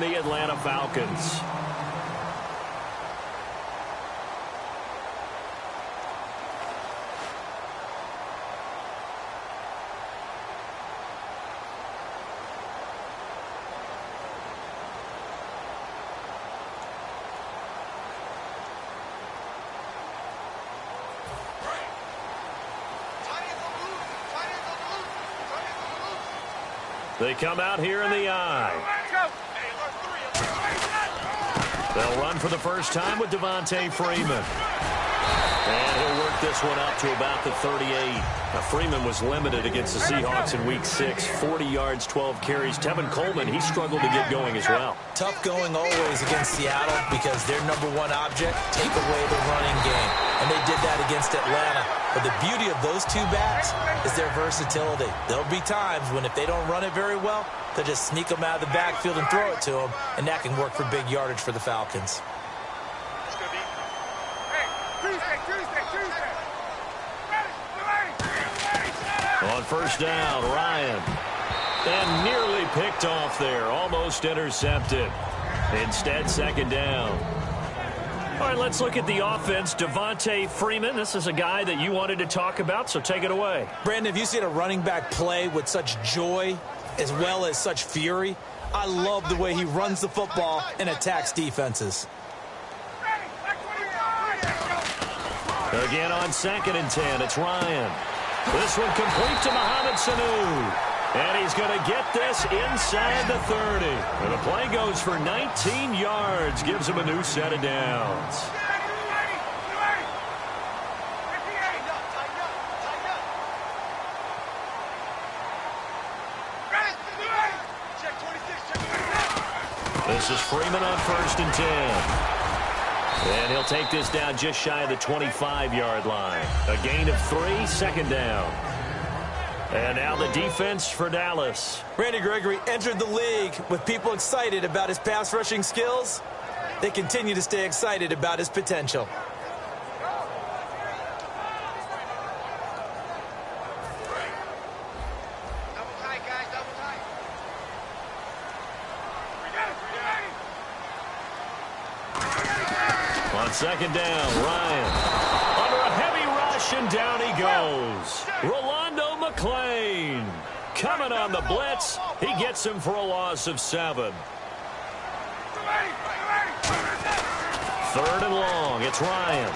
and the Atlanta Falcons. They come out here in the eye. They'll run for the first time with Devontae Freeman. And he'll work this one up to about the 38. Now, Freeman was limited against the Seahawks in Week 6. 40 yards, 12 carries. Tevin Coleman, he struggled to get going as well. Tough going always against Seattle because their #1 object, take away the running game. And they did that against Atlanta. But the beauty of those two backs is their versatility. There'll be times when if they don't run it very well, they'll just sneak them out of the backfield and throw it to them, and that can work for big yardage for the Falcons. On first down, Ryan. And nearly picked off there. Almost intercepted. Instead, second down. All right, let's look at the offense. Devontae Freeman, this is a guy that you wanted to talk about, so take it away. Brandon, have you seen a running back play with such joy as well as such fury? I love the way he runs the football and attacks defenses. Again on 2nd and 10, it's Ryan. This one complete to Mohamed Sanu. And he's going to get this inside the 30. And the play goes for 19 yards. Gives him a new set of downs. This is Freeman on 1st and 10. And he'll take this down just shy of the 25-yard line. A gain of 3, second down. And now the defense for Dallas. Randy Gregory entered the league with people excited about his pass rushing skills. They continue to stay excited about his potential. On second down, Ryan. Under a heavy rush, and down he goes. Rolando McClain coming on the blitz. He gets him for a loss of 7. 3rd and long. It's Ryan.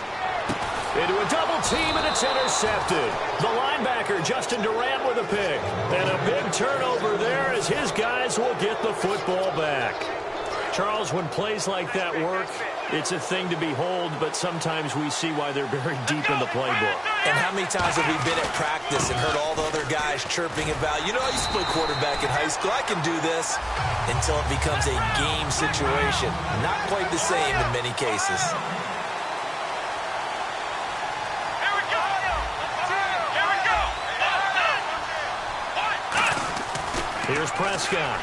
Into a double team, and it's intercepted. The linebacker, Justin Durant, with a pick. And a big turnover there as his guys will get the football back. Charles, when plays like that work, it's a thing to behold, but sometimes we see why they're very deep in the playbook. And how many times have we been at practice and heard all the other guys chirping about, you know, I used to play quarterback in high school, I can do this, until it becomes a game situation. Not quite the same in many cases. Here's Prescott.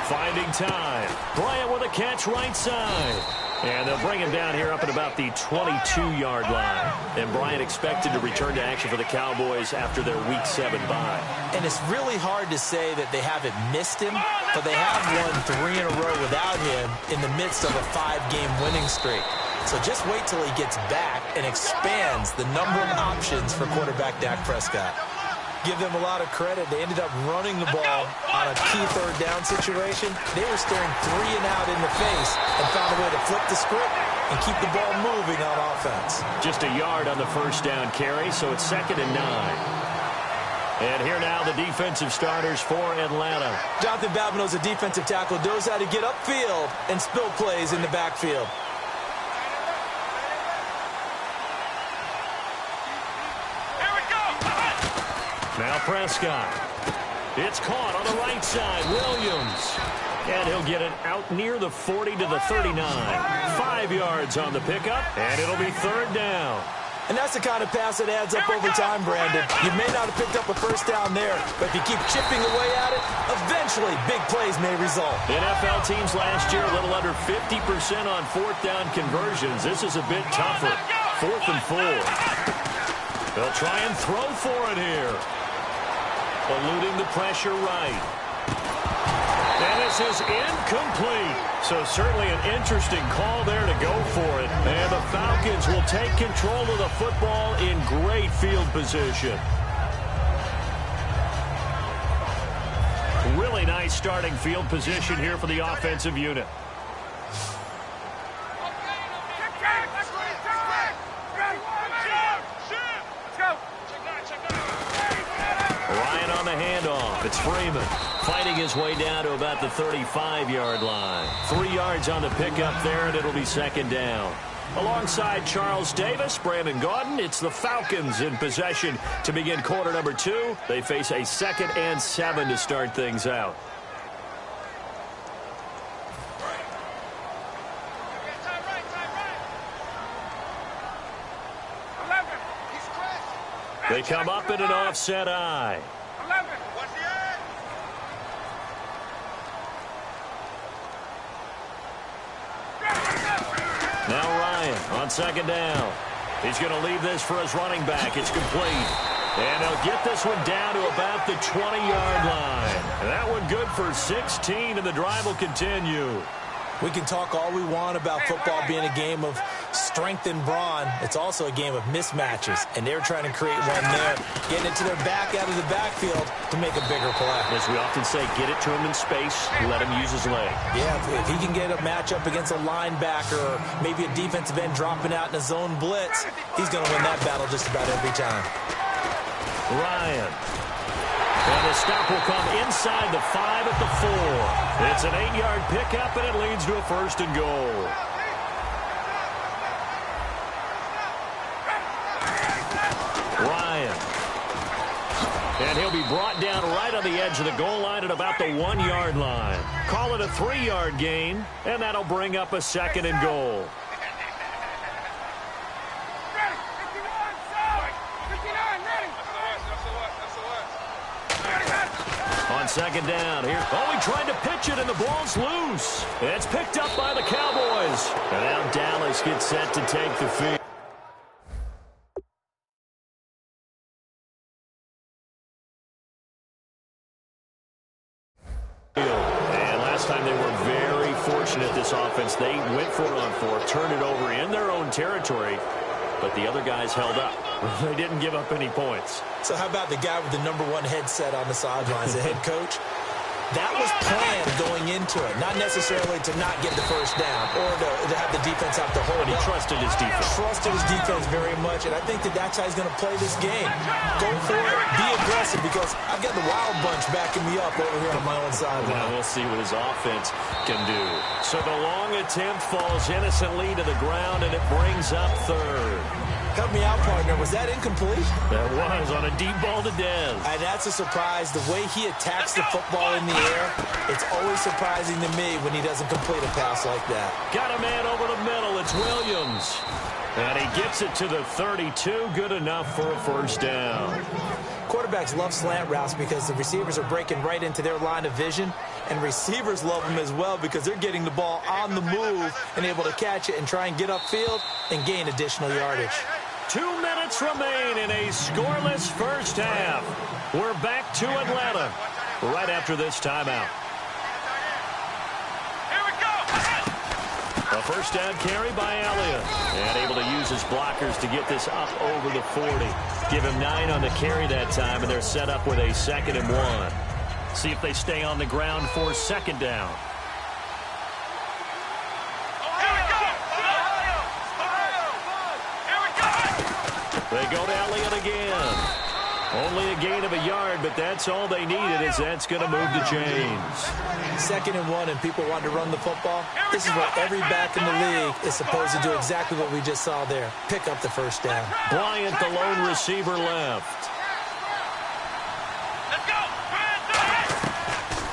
Finding time. Bryant with a catch right side. And they'll bring him down here up at about the 22-yard line. And Bryant expected to return to action for the Cowboys after their Week 7 bye. And it's really hard to say that they haven't missed him, but they have won 3 in a row without him in the midst of a 5-game winning streak. So just wait till he gets back and expands the number of options for quarterback Dak Prescott. Give them a lot of credit. They ended up running the ball on a key 3rd down situation. They were staring 3 and out in the face and found a way to flip the script and keep the ball moving on offense. Just a yard on the first down carry, so it's 2nd and 9. And here now the defensive starters for Atlanta. Jonathan Babineaux's a defensive tackle, knows how to get upfield and spill plays in the backfield. Now Prescott. It's caught on the right side. Williams. And he'll get it out near the 40 to the 39. 5 yards on the pickup, and it'll be 3rd down. And that's the kind of pass that adds up over time, Brandon. You may not have picked up a first down there, but if you keep chipping away at it, eventually big plays may result. NFL teams last year a little under 50% on 4th down conversions. This is a bit tougher. 4th and 4. They'll try and throw for it here. Eluding the pressure right. And This is incomplete. So certainly an interesting call there to go for it. And the Falcons will take control of the football in great field position. Really nice starting field position here for the offensive unit. Ryan on the handoff. It's Freeman fighting his way down to about the 35-yard line. 3 yards on the pickup there, and it'll be second down. Alongside Charles Davis, Brandon Gaudin, it's the Falcons in possession to begin quarter number 2. They face a 2nd and 7 to start things out. They come up in an offset eye. Now Ryan on second down. He's going to leave this for his running back. It's complete. And he'll get this one down to about the 20-yard line. And that one good for 16, and the drive will continue. We can talk all we want about football being a game of strength and brawn. It's also a game of mismatches, and they're trying to create one there, getting it to their back out of the backfield to make a bigger play. As we often say, get it to him in space, let him use his leg. Yeah, if he can get a matchup against a linebacker or maybe a defensive end dropping out in a zone blitz, he's going to win that battle just about every time. Ryan. And the stop will come inside the 5 at the 4. It's an 8-yard pickup, and it leads to a 1st and goal. Ryan. And he'll be brought down right on the edge of the goal line at about the 1-yard line. Call it a 3-yard gain, and that'll bring up a 2nd and goal. On second down here. Oh, he tried to pitch it, and the ball's loose. It's picked up by the Cowboys. And now Dallas gets set to take the field. And last time they were very fortunate, this offense. They went for it on 4th, turned it over in their own territory, but the other guys held up. They didn't give up any points. So how about the guy with the #1 headset on the sidelines, the head coach? That was planned going into it, not necessarily to not get the first down or to have the defense have to hold it. He trusted his defense. Trusted his defense very much, and I think that's how he's going to play this game. Go for it, be aggressive, because I've got the wild bunch backing me up over here on my own sideline. Now we'll see what his offense can do. So the long attempt falls innocently to the ground, and it brings up 3rd. Help me out, partner. Was that incomplete? That was on a deep ball to Dez. And that's a surprise. The way he attacks the football in the air, it's always surprising to me when he doesn't complete a pass like that. Got a man over the middle. It's Williams. And he gets it to the 32. Good enough for a 1st down. Quarterbacks love slant routes because the receivers are breaking right into their line of vision, and receivers love them as well because they're getting the ball on the move and able to catch it and try and get upfield and gain additional yardage. 2 minutes remain in a scoreless first half. We're back to Atlanta right after this timeout. A 1st down carry by Elliott. And able to use his blockers to get this up over the 40. Give him 9 on the carry that time, and they're set up with a 2nd and 1. See if they stay on the ground for 2nd down. They go to Elliott again. Only a gain of a yard, but that's all they needed, as that's going to move to chains. 2nd and 1, and people want to run the football. This is what every back in the league is supposed to do, exactly what we just saw there. Pick up the 1st down. Bryant, the lone receiver, left.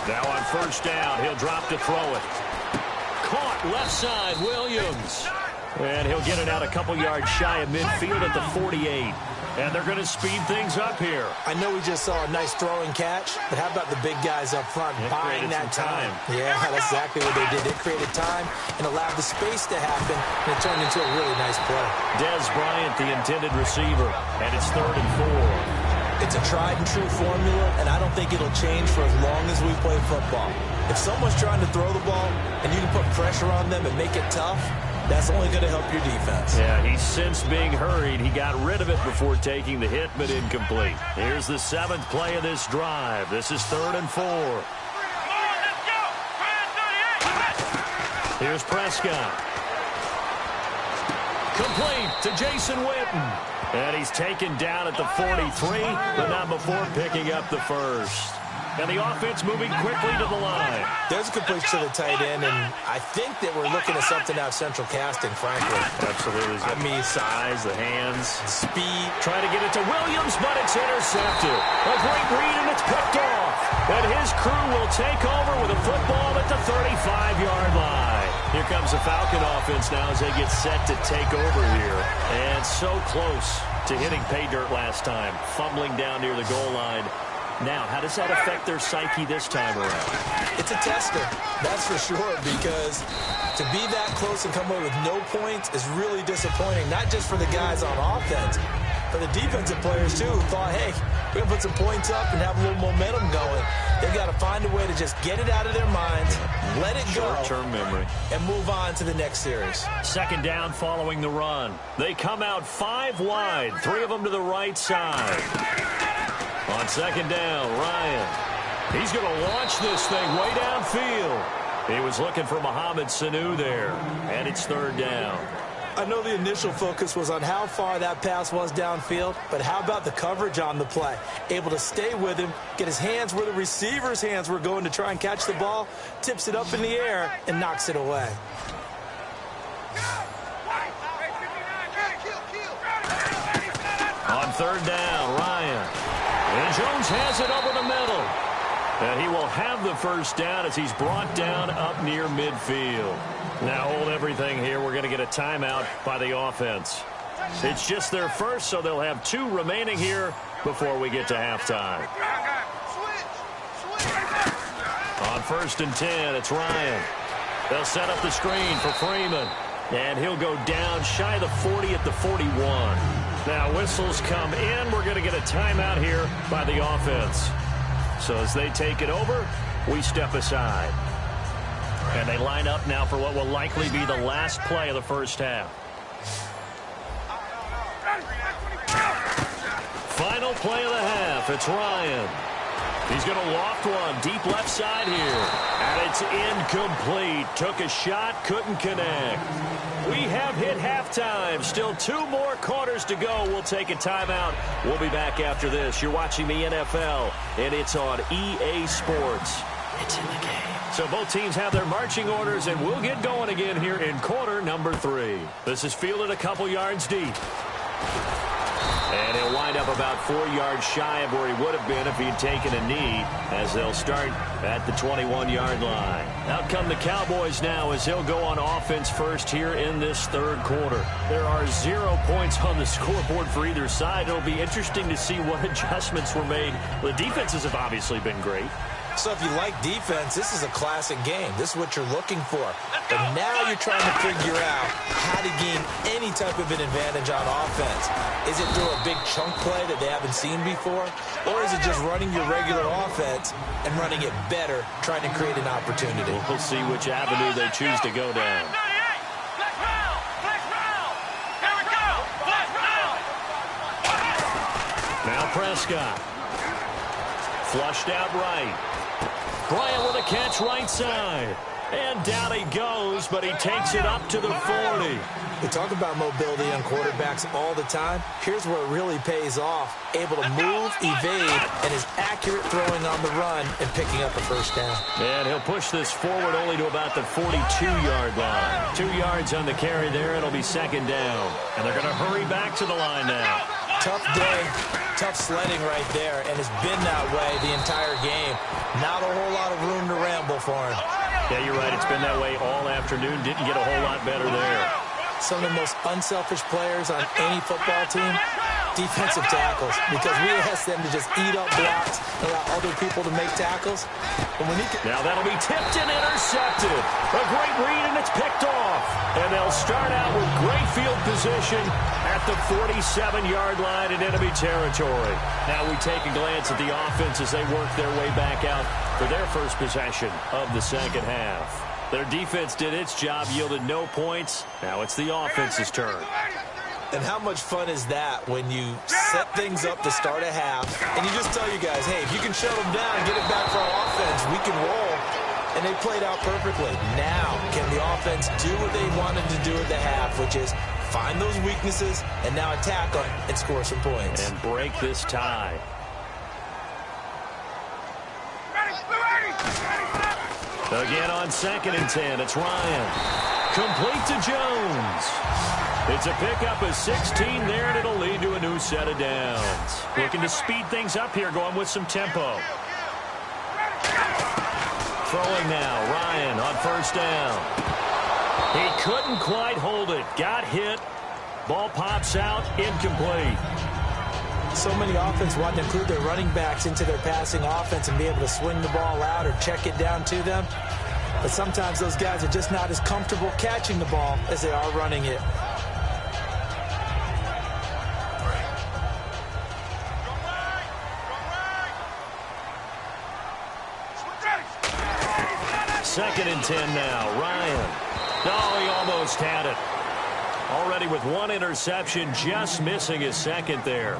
Now on 1st down, he'll drop to throw it. Caught left side, Williams. And he'll get it out a couple yards shy of midfield at the 48. And they're going to speed things up here. I know we just saw a nice throwing catch, but how about the big guys up front buying that time? Yeah, that's exactly what they did. They created time and allowed the space to happen, and it turned into a really nice play. Dez Bryant, the intended receiver, and it's 3rd and 4. It's a tried-and-true formula, and I don't think it'll change for as long as we play football. If someone's trying to throw the ball and you can put pressure on them and make it tough, that's only going to help your defense. Yeah, he sensed being hurried. He got rid of it before taking the hit, but incomplete. Here's the 7th play of this drive. This is 3rd and 4. Here's Prescott. Complete to Jason Witten. And he's taken down at the 43, but not before picking up the first. And the offense moving quickly to the line. There's a completion to the tight end, and I think that we're looking at something out of central casting, frankly. Absolutely. I mean, size, the hands. Speed. Trying to get it to Williams, but it's intercepted. A great read, and it's picked off. And his crew will take over with a football at the 35-yard line. Here comes the Falcon offense now as they get set to take over here. And so close to hitting pay dirt last time, fumbling down near the goal line. Now, how does that affect their psyche this time around? It's a tester, that's for sure, because to be that close and come away with no points is really disappointing, not just for the guys on offense, but the defensive players, too, who thought, hey, we're going to put some points up and have a little momentum going. They've got to find a way to just get it out of their minds, let it go, short-term memory, and move on to the next series. 2nd down following the run. They come out 5 wide, 3 of them to the right side. On 2nd down, Ryan. He's going to launch this thing way downfield. He was looking for Mohamed Sanu there, and it's 3rd down. I know the initial focus was on how far that pass was downfield, but how about the coverage on the play? Able to stay with him, get his hands where the receiver's hands were going to try and catch the ball, tips it up in the air, and knocks it away. On 3rd down, Ryan. And Jones has it over the middle. And he will have the first down as he's brought down up near midfield. Now hold everything here. We're going to get a timeout by the offense. It's just their first, so they'll have 2 remaining here before we get to halftime. On 1st and 10, it's Ryan. They'll set up the screen for Freeman. And he'll go down shy of the 40 at the 41. Now whistles come in. We're going to get a timeout here by the offense. So as they take it over, we step aside. And they line up now for what will likely be the last play of the first half. Final play of the half. It's Ryan. He's going to loft one deep left side here. And it's incomplete. Took a shot, couldn't connect. We have hit halftime. Still 2 more quarters to go. We'll take a timeout. We'll be back after this. You're watching the NFL, and it's on EA Sports. It's in the game. So both teams have their marching orders, and we'll get going again here in quarter number 3. This is fielded a couple yards deep. And he'll wind up about 4 yards shy of where he would have been if he'd taken a knee, as they'll start at the 21-yard line. Out come the Cowboys now as he'll go on offense first here in this 3rd quarter. There are 0 points on the scoreboard for either side. It'll be interesting to see what adjustments were made. The defenses have obviously been great. So if you like defense, this is a classic game. This is what you're looking for. But now you're trying to figure out how to gain any type of an advantage on offense. Is it through a big chunk play that they haven't seen before? Or is it just running your regular offense and running it better, trying to create an opportunity? We'll see which avenue they choose to go down. Now Prescott. Flushed out right. Bryant with a catch right side. And down he goes, but he takes it up to the 40. We talk about mobility on quarterbacks all the time. Here's where it really pays off. Able to move, evade, and is accurate throwing on the run and picking up a first down. And he'll push this forward only to about the 42-yard line. 2 yards on the carry there. It'll be 2nd down. And they're going to hurry back to the line now. Tough day, tough sledding right there, and it's been that way the entire game. Not a whole lot of room to ramble for him. Yeah, you're right. It's been that way all afternoon. Didn't get a whole lot better there. Some of the most unselfish players on any football team, defensive tackles, because we ask them to just eat up blocks and allow other people to make tackles. And when now that'll be tipped and intercepted. A great read, and it's picked off. And they'll start out with great field position. position at the 47-yard line in enemy territory. Now we take a glance at the offense as they work their way back out for their first possession of the second half. Their defense did its job, yielded no points. Now it's the offense's turn. And how much fun is that when you set things up to start a half and you just tell you guys, hey, if you can shut them down and get it back for our offense, we can roll. And they played out perfectly. Now, can the offense do what they wanted to do at the half, which is find those weaknesses and now attack them and score some points. And break this tie. Again on 2nd and 10, it's Ryan. Complete to Jones. It's a pickup of 16 there, and it'll lead to a new set of downs. Looking to speed things up here, going with some tempo. Throwing now, Ryan on 1st down. He couldn't quite hold it. Got hit. Ball pops out, incomplete. So many offense want to include their running backs into their passing offense and be able to swing the ball out or check it down to them. But sometimes those guys are just not as comfortable catching the ball as they are running it. Second and 10 now. Ryan. Oh, he almost had it. Already with one interception, just missing his second there.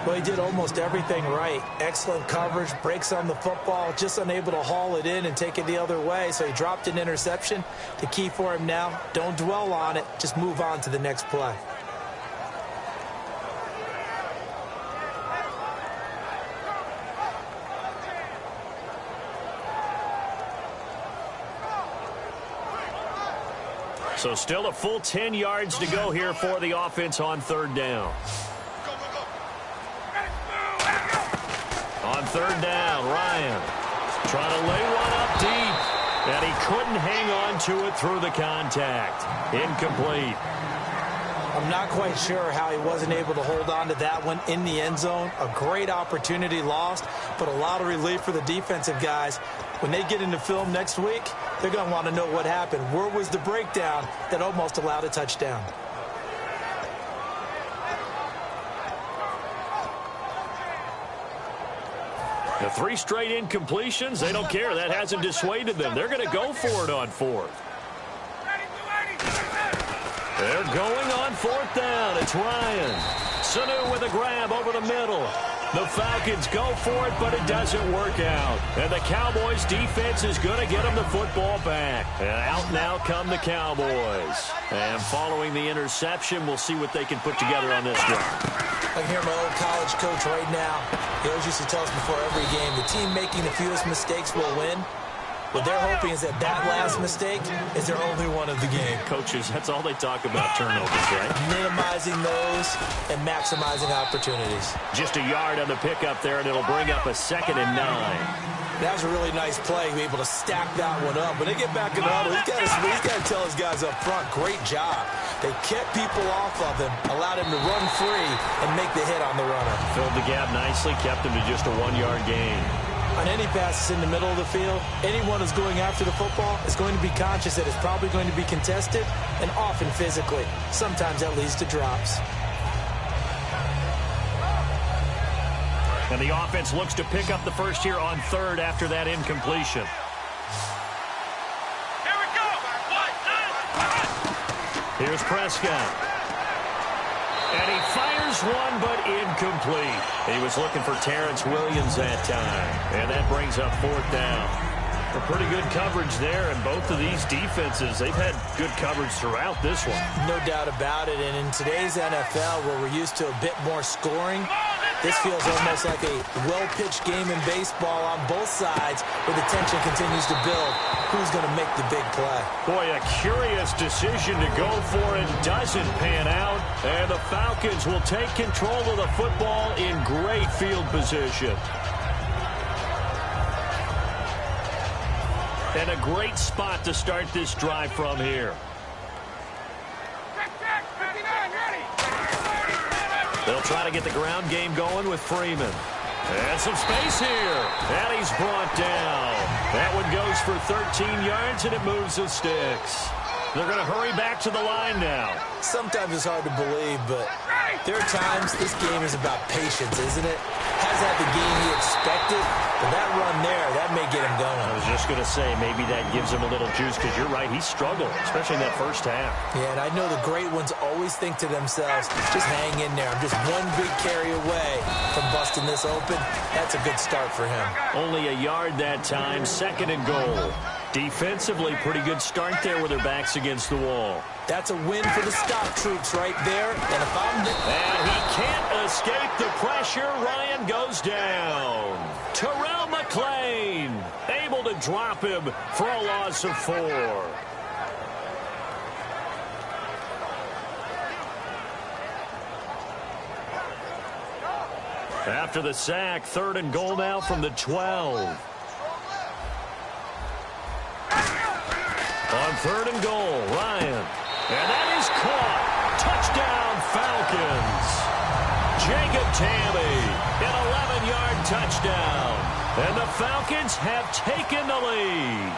Well, he did almost everything right. Excellent coverage, breaks on the football, just unable to haul it in and take it the other way. So he dropped an interception. The key for him now, don't dwell on it. Just move on to the next play. So still a full 10 yards to go here for the offense on 3rd down. On 3rd down, Ryan trying to lay one up deep, and he couldn't hang on to it through the contact. Incomplete. I'm not quite sure how he wasn't able to hold on to that one in the end zone. A great opportunity lost, but a lot of relief for the defensive guys. When they get into film next week, they're going to want to know what happened. Where was the breakdown that almost allowed a touchdown? The 3 straight incompletions, they don't care. That hasn't dissuaded them. They're going to go for it on 4th. They're going on 4th down. It's Ryan. Sanu with a grab over the middle. The Falcons go for it, but it doesn't work out. And the Cowboys' defense is going to get them the football back. And out now come the Cowboys. And following the interception, we'll see what they can put together on this drive. I can hear my old college coach right now. He always used to tell us before every game, the team making the fewest mistakes will win. What they're hoping is that last mistake is their only one of the game. Coaches, that's all they talk about, turnovers, right? Minimizing those and maximizing opportunities. Just a yard on the pickup there, and it'll bring up a 2nd and 9. That was a really nice play, be able to stack that one up. When they get back in the huddle, he's got to tell his guys up front, great job. They kept people off of him, allowed him to run free and make the hit on the runner. Filled the gap nicely, kept him to just a 1-yard gain. On any passes in the middle of the field, anyone who's going after the football is going to be conscious that it's probably going to be contested and often physically. Sometimes that leads to drops. And the offense looks to pick up the first here on 3rd after that incompletion. Here we go. Here's Prescott. And he fires one, but incomplete. He was looking for Terrence Williams that time. And that brings up 4th down. A pretty good coverage there, and both of these defenses, they've had good coverage throughout this one. No doubt about it, and in today's NFL, where we're used to a bit more scoring, this feels almost like a well-pitched game in baseball on both sides, where the tension continues to build. Who's going to make the big play? Boy, a curious decision to go for it doesn't pan out, and the Falcons will take control of the football in great field position. And a great spot to start this drive from here. They'll try to get the ground game going with Freeman. And some space here. And he's brought down. That one goes for 13 yards, and it moves the sticks. They're going to hurry back to the line now. Sometimes it's hard to believe, but there are times this game is about patience, isn't it? Hasn't had the game he expected, but that run there, that may get him going. I was just going to say, maybe that gives him a little juice, because you're right, he struggled, especially in that first half. Yeah, and I know the great ones always think to themselves, just hang in there. I'm just one big carry away from busting this open. That's a good start for him. Only a yard that time, 2nd and goal. Defensively, pretty good start there with their backs against the wall. That's a win for the stock troops right there. And if I'm... And he can't escape the pressure. Ryan goes down. Terrell McClain able to drop him for a loss of 4. After the sack, 3rd and goal now from the 12. On 3rd and goal, Ryan. And that is caught. Touchdown, Falcons. Jacob Tamme, an 11-yard touchdown. And the Falcons have taken the lead.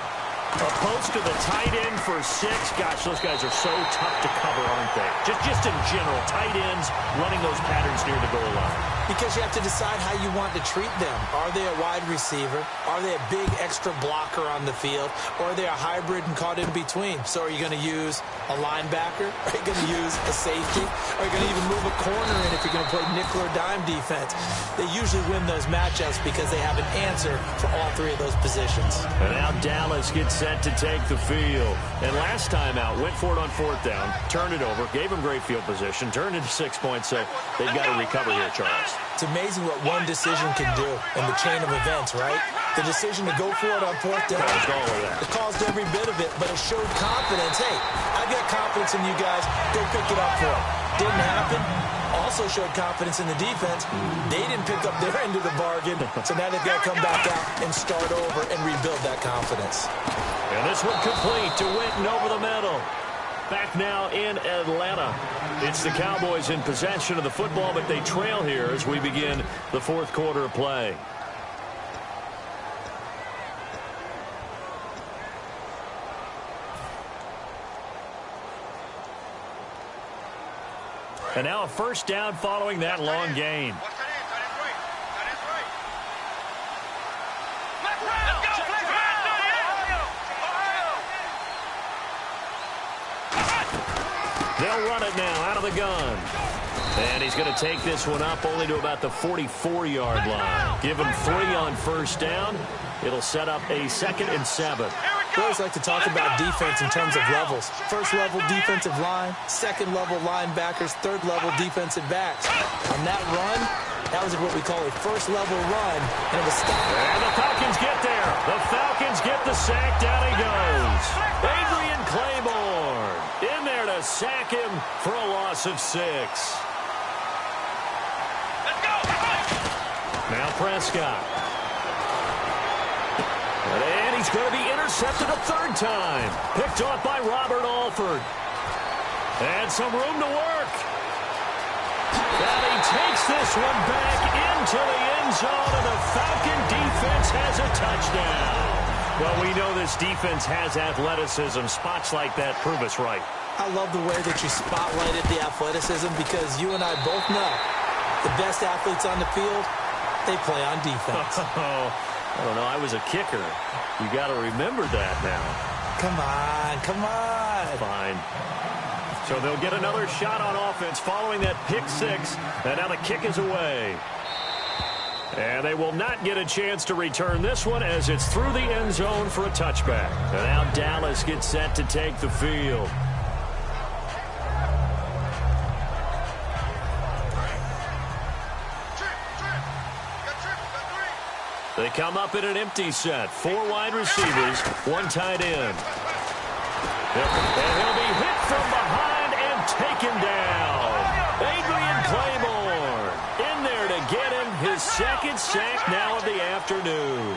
Opposed to the tight end for 6. Gosh, those guys are so tough to cover, aren't they? Just in general, tight ends running those patterns near the goal line. Because you have to decide how you want to treat them. Are they a wide receiver? Are they a big extra blocker on the field? Or are they a hybrid and caught in between? So are you going to use a linebacker? Are you going to use a safety? Are you going to even move a corner in if you're going to play nickel or dime defense? They usually win those matchups because they have an answer for all 3 of those positions. And now Dallas gets set to take the field. And last time out, went for it on 4th down, turned it over, gave them great field position, turned into 6 points, so they've got to recover here, Charles. It's amazing what one decision can do in the chain of events, right? The decision to go for it on 4th down. Caused all of that. It caused every bit of it, but it showed confidence. Hey, I've got confidence in you guys. Go pick it up for them. Didn't happen. Also showed confidence in the defense. They didn't pick up their end of the bargain, so now they've got to come back out and start over and rebuild that confidence. And this one complete to Winton over the middle. Back now in Atlanta. It's the Cowboys in possession of the football, but they trail here as we begin the 4th quarter of play. And now a 1st down following that long gain. They'll run it now out of the gun. And he's going to take this one up only to about the 44-yard line. Give him 3 on 1st down. It'll set up a 2nd and 7. We always like to talk about defense in terms of levels. 1st level defensive line, 2nd level linebackers, 3rd level defensive backs. On that run, that was what we call a 1st level run, and it was stopped. And the Falcons get there. The Falcons get the sack. Down he goes. Adrian Claiborne in there to sack him for a loss of 6. Now Prescott. And he's going to be intercepted a 3rd time. Picked off by Robert Alford. And some room to work. And he takes this one back into the end zone, and the Falcon defense has a touchdown. Well, we know this defense has athleticism. Spots like that prove us right. I love the way that you spotlighted the athleticism because you and I both know the best athletes on the field, they play on defense. I don't know. I was a kicker. You got to remember that now. Come on, come on. Fine. So they'll get another shot on offense following that pick 6. And now the kick is away. And they will not get a chance to return this one as it's through the end zone for a touchback. And now Dallas gets set to take the field. They come up in an empty set. 4 wide receivers, 1 tight end. And he'll be hit from behind and taken down. Adrian Claiborne in there to get him his 2nd sack now of the afternoon.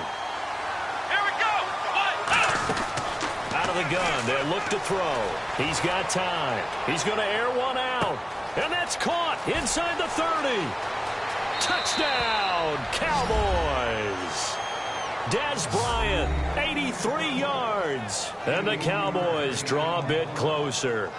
Here we go. Out of the gun, they'll look to throw. He's got time. He's going to air one out. And that's caught inside the 30. Touchdown, Cowboys. Des Bryant, 83 yards. And the Cowboys draw a bit closer.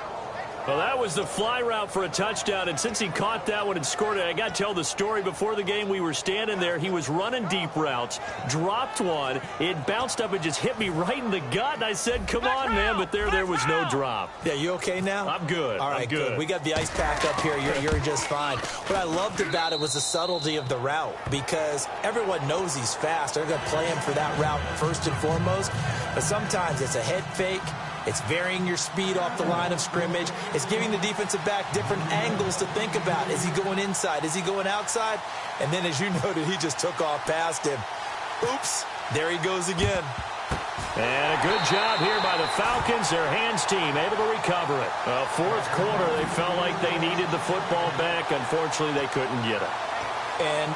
Well, that was the fly route for a touchdown, and since he caught that one and scored it, I got to tell the story. Before the game, we were standing there. He was running deep routes, dropped one. It bounced up and just hit me right in the gut, and I said, come on, man, but there was no drop. Yeah, you okay now? I'm good. All right, I'm good. We got the ice pack up here. You're just fine. What I loved about it was the subtlety of the route, because everyone knows he's fast. They're going to play him for that route first and foremost, but sometimes it's a head fake. It's varying your speed off the line of scrimmage. It's giving the defensive back different angles to think about. Is he going inside? Is he going outside? And then, as you noted, he just took off past him. Oops, there he goes again. And a good job here by the Falcons. Their hands team able to recover it. Fourth quarter, they felt like they needed the football back. Unfortunately, they couldn't get it. And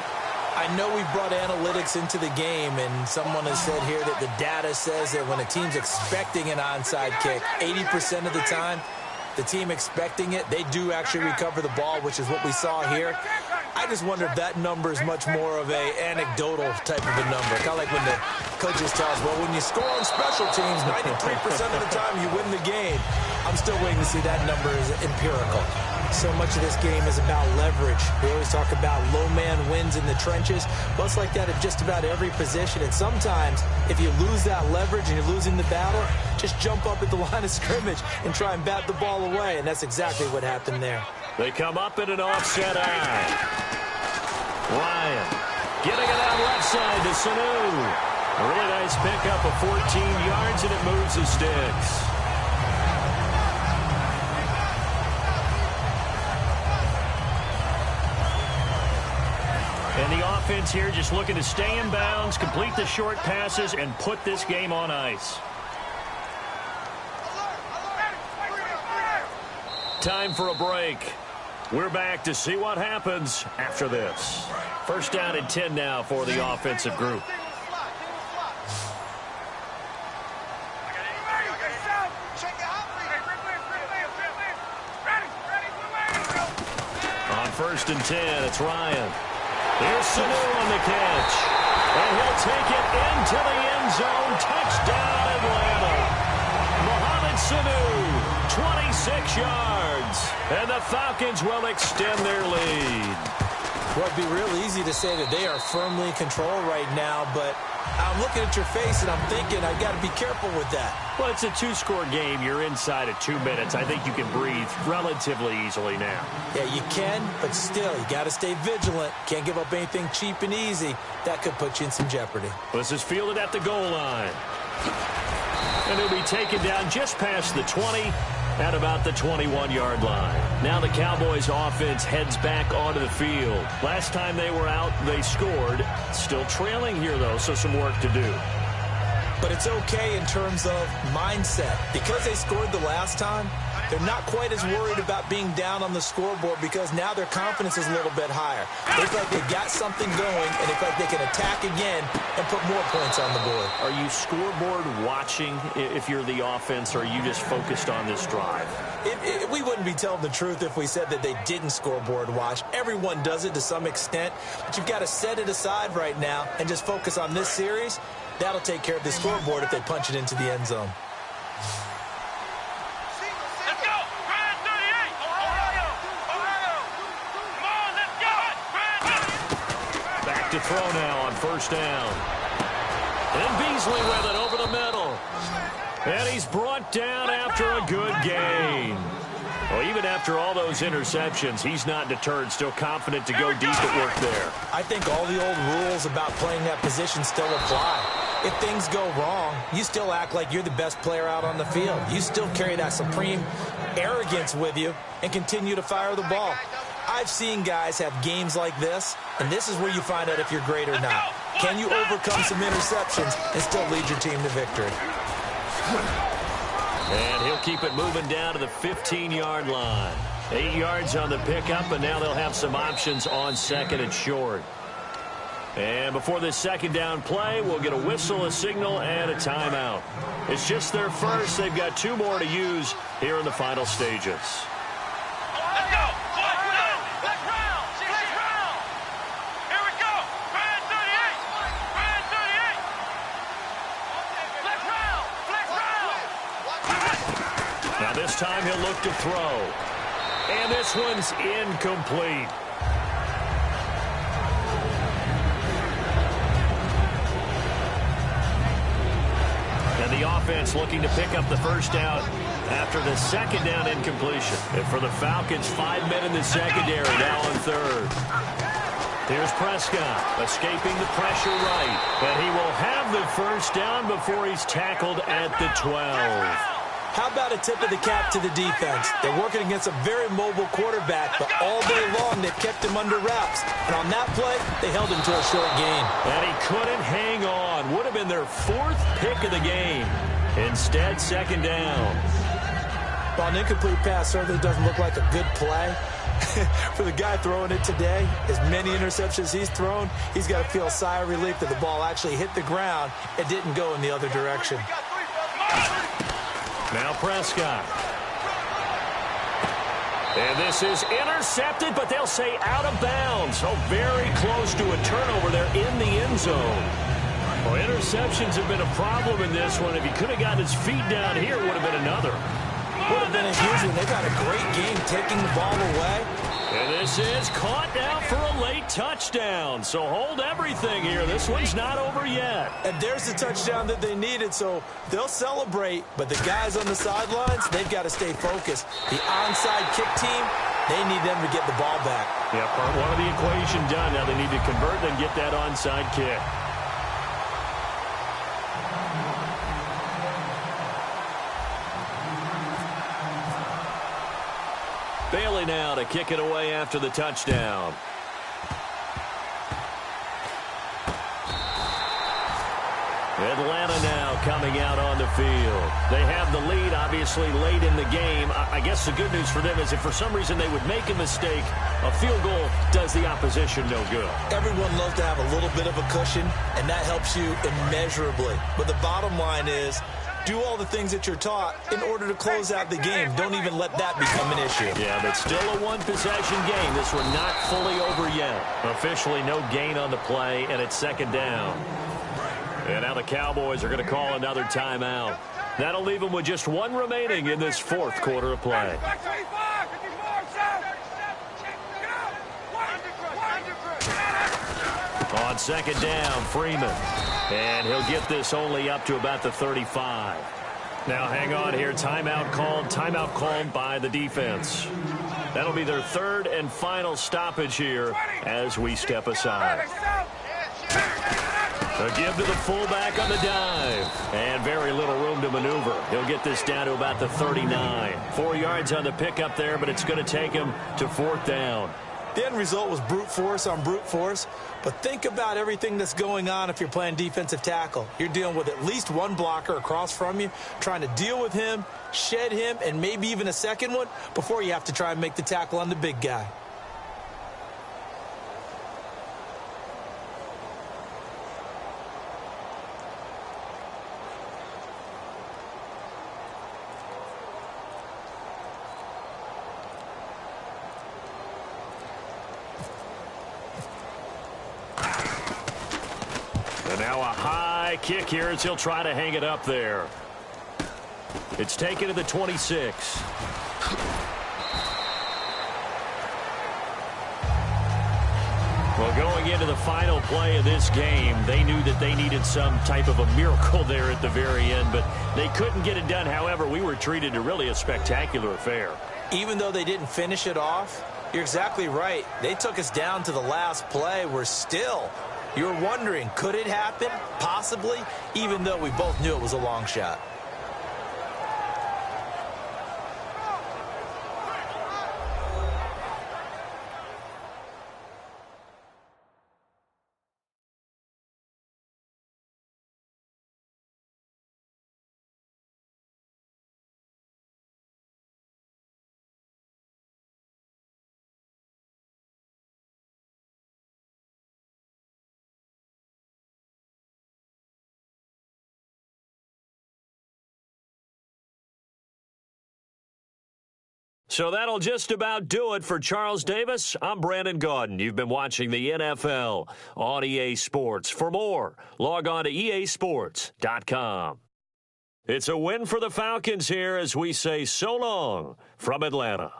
I know we brought analytics into the game, and someone has said here that the data says that when a team's expecting an onside kick, 80% of the time, the team expecting it, they do actually recover the ball, which is what we saw here. I just wonder if that number is much more of a anecdotal type of a number. Kind of like when the coaches tell us, well, when you score on special teams, 93% of the time you win the game. I'm still waiting to see that number is empirical. So much of this game is about leverage. We always talk about low man wins in the trenches. Well, it's like that at just about every position. And sometimes, if you lose that leverage and you're losing the battle, just jump up at the line of scrimmage and try and bat the ball away. And that's exactly what happened there. They come up in an offset eye. Ryan getting it out left side to Sanu. A really nice pickup of 14 yards, and it moves the sticks. And the offense here just looking to stay in bounds, complete the short passes, and put this game on ice. Time for a break. We're back to see what happens after this. First down and 10 now for the offensive group. On first and 10, it's Ryan. Here's Sanu on the catch. And he'll take it into the end zone. Touchdown, Atlanta. Mohamed Sanu, 26 yards. And the Falcons will extend their lead. Well, it'd be real easy to say that they are firmly in control right now, but I'm looking at your face and I'm thinking I've got to be careful with that. Well, it's a two-score game. You're inside of 2 minutes. I think you can breathe relatively easily now. Yeah, you can, but still, you got to stay vigilant. Can't give up anything cheap and easy. That could put you in some jeopardy. This is fielded at the goal line. And it'll be taken down just past the 20 at about the 21-yard line. Now the Cowboys offense heads back onto the field. Last time they were out, they scored. Still trailing here, though, so some work to do. But it's okay in terms of mindset. Because they scored the last time, they're not quite as worried about being down on the scoreboard because now their confidence is a little bit higher. They feel like they've got something going, and they feel like they can attack again and put more points on the board. Are you scoreboard watching if you're the offense, or are you just focused on this drive? We wouldn't be telling the truth if we said that they didn't scoreboard watch. Everyone does it to some extent, but you've got to set it aside right now and just focus on this series. That'll take care of the scoreboard if they punch it into the end zone. Let's go! Brand 38! Ohio! Ohio! Come on, let's go! Brand! Back to throw now on first down. And Beasley with it over the middle. And he's brought down after a good gain. Well, even after all those interceptions, he's not deterred, still confident to go deep at work there. I think all the old rules about playing that position still apply. If things go wrong, you still act like you're the best player out on the field. You still carry that supreme arrogance with you and continue to fire the ball. I've seen guys have games like this, and this is where you find out if you're great or not. Can you overcome some interceptions and still lead your team to victory? And he'll keep it moving down to the 15-yard line. 8 yards on the pickup, and now they'll have some options on second and short. And before this second down play, we'll get a whistle, a signal, and a timeout. It's just their first. They've got 2 more to use here in the final stages. Let's go! Let's round! Let's round! Here we go! Brand 38! Brand 38! this time he'll look to throw. And this one's incomplete. And the offense looking to pick up the first down after the second down incompletion. And for the Falcons, 5 men in the secondary, now on third. Here's Prescott, escaping the pressure right. And he will have the first down before he's tackled at the 12. How about a tip of the cap to the defense? They're working against a very mobile quarterback, but all day long they've kept him under wraps. And on that play, they held him to a short gain. And he couldn't hang on. Would have been their 4th pick of the game. Instead, second down. Well, an incomplete pass certainly doesn't look like a good play. For the guy throwing it today, as many interceptions he's thrown, he's got to feel a sigh of relief that the ball actually hit the ground and didn't go in the other direction. Now Prescott. And this is intercepted, but they'll say out of bounds. So very close to a turnover there in the end zone. Well, interceptions have been a problem in this one. If he could have gotten his feet down here, it would have been another. Would have been a huge one. They've had a great game taking the ball away. And this is caught now for a late touchdown. So hold everything here. This one's not over yet. And there's the touchdown that they needed, so they'll celebrate. But the guys on the sidelines, they've got to stay focused. The onside kick team, they need them to get the ball back. Yeah, part one of the equation done. Now they need to convert and get that onside kick. Bailey now to kick it away after the touchdown. Atlanta now coming out on the field. They have the lead, obviously, late in the game. I guess the good news for them is if for some reason they would make a mistake, a field goal does the opposition no good. Everyone loves to have a little bit of a cushion, and that helps you immeasurably. But the bottom line is, do all the things that you're taught in order to close out the game. Don't even let that become an issue. Yeah, but still a one-possession game. This one not fully over yet. Officially no gain on the play, and it's second down. And now the Cowboys are going to call another timeout. That'll leave them with just one remaining in this 4th quarter of play. On second down, Freeman. And he'll get this only up to about the 35. Now hang on here. Timeout called by the defense. That'll be their 3rd and final stoppage here as we step aside. A give to the fullback on the dive. And very little room to maneuver. He'll get this down to about the 39. 4 yards on the pickup there, but it's going to take him to 4th down. The end result was brute force on brute force. But think about everything that's going on if you're playing defensive tackle. You're dealing with at least one blocker across from you, trying to deal with him, shed him, and maybe even a second one before you have to try and make the tackle on the big guy. Now a high kick here as he'll try to hang it up there. It's taken to the 26. Well, going into the final play of this game, they knew that they needed some type of a miracle there at the very end, but they couldn't get it done. However, we were treated to really a spectacular affair. Even though they didn't finish it off, you're exactly right. They took us down to the last play. We're still... You're wondering, could it happen? Possibly, even though we both knew it was a long shot. So that'll just about do it for Charles Davis. I'm Brandon Gaudin. You've been watching the NFL on EA Sports. For more, log on to easports.com. It's a win for the Falcons here as we say so long from Atlanta.